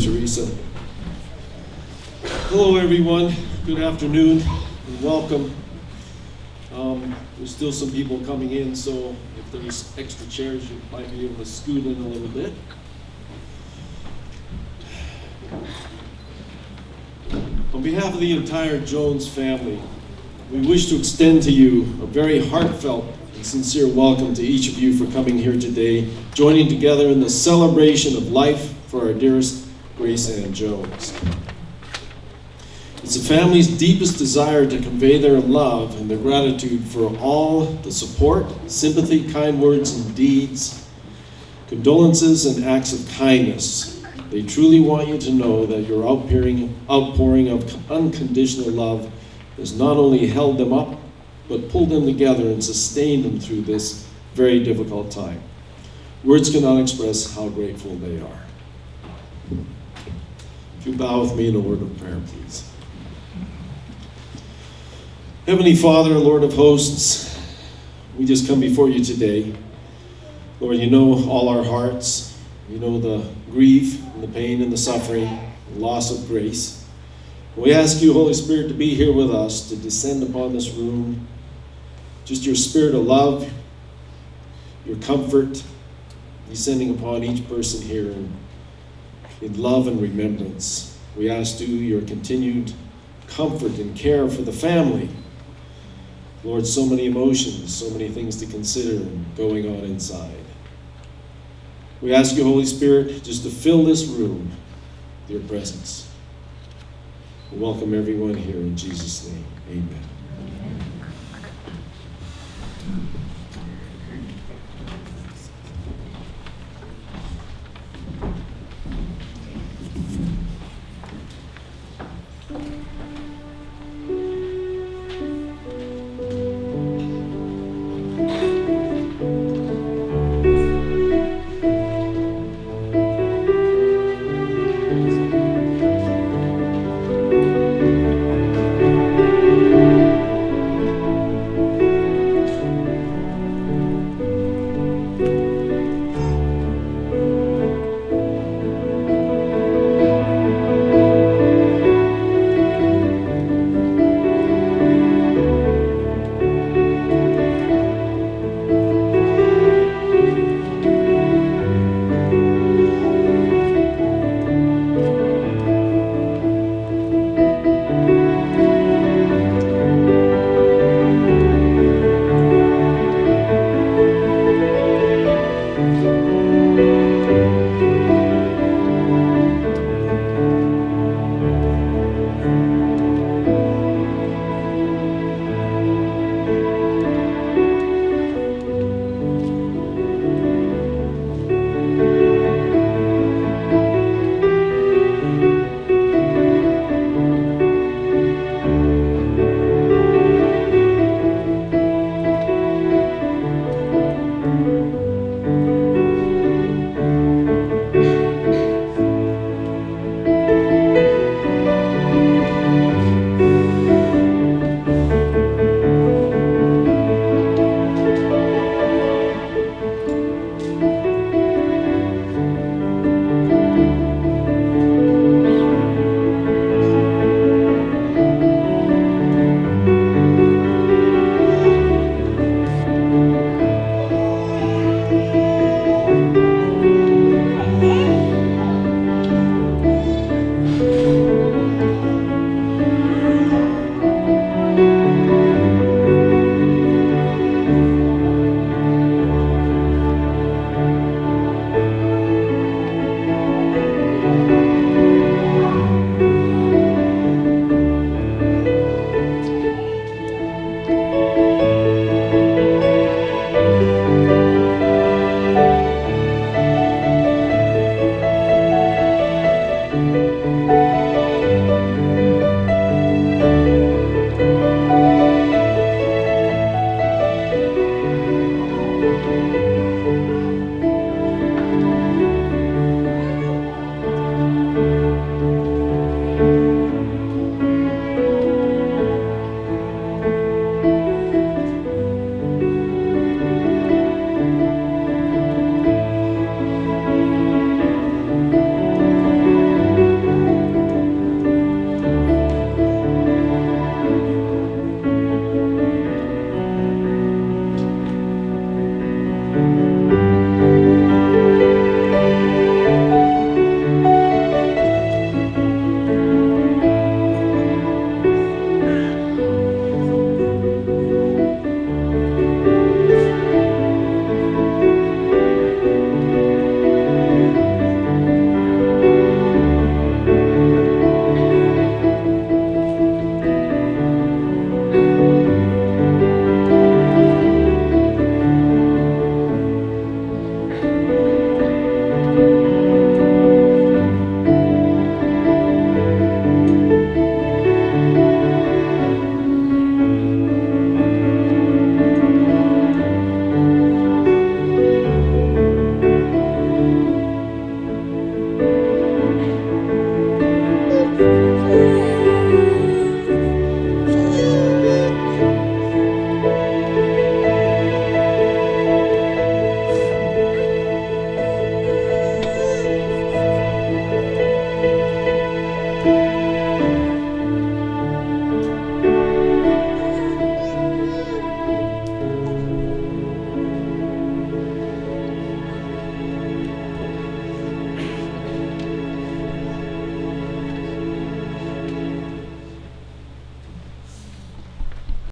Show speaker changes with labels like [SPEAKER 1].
[SPEAKER 1] Teresa. Hello everyone, good afternoon and welcome. There's still some people coming in, so if there's extra chairs you might be able to scoot in a little bit. On behalf of the entire Jones family, we wish to extend to you a very heartfelt and sincere welcome to each of you for coming here today, joining together in the celebration of life for our dearest Grace Ann Jones. It's the family's deepest desire to convey their love and their gratitude for all the support, sympathy, kind words and deeds, condolences and acts of kindness. They truly want you to know that your outpouring of unconditional love has not only held them up, but pulled them together and sustained them through this very difficult time. Words cannot express how grateful they are. If you bow with me in a word of prayer, please. Heavenly Father, Lord of hosts, we just come before you today. Lord, you know all our hearts. You know the grief and the pain and the suffering, the loss of grace. We ask you, Holy Spirit, to be here with us, to descend upon this room. Just your spirit of love, your comfort, descending upon each person here in love and remembrance. We ask you your continued comfort and care for the family. Lord, so many emotions, so many things to consider going on inside. We ask you, Holy Spirit, just to fill this room with your presence. We welcome everyone here in Jesus' name. Amen.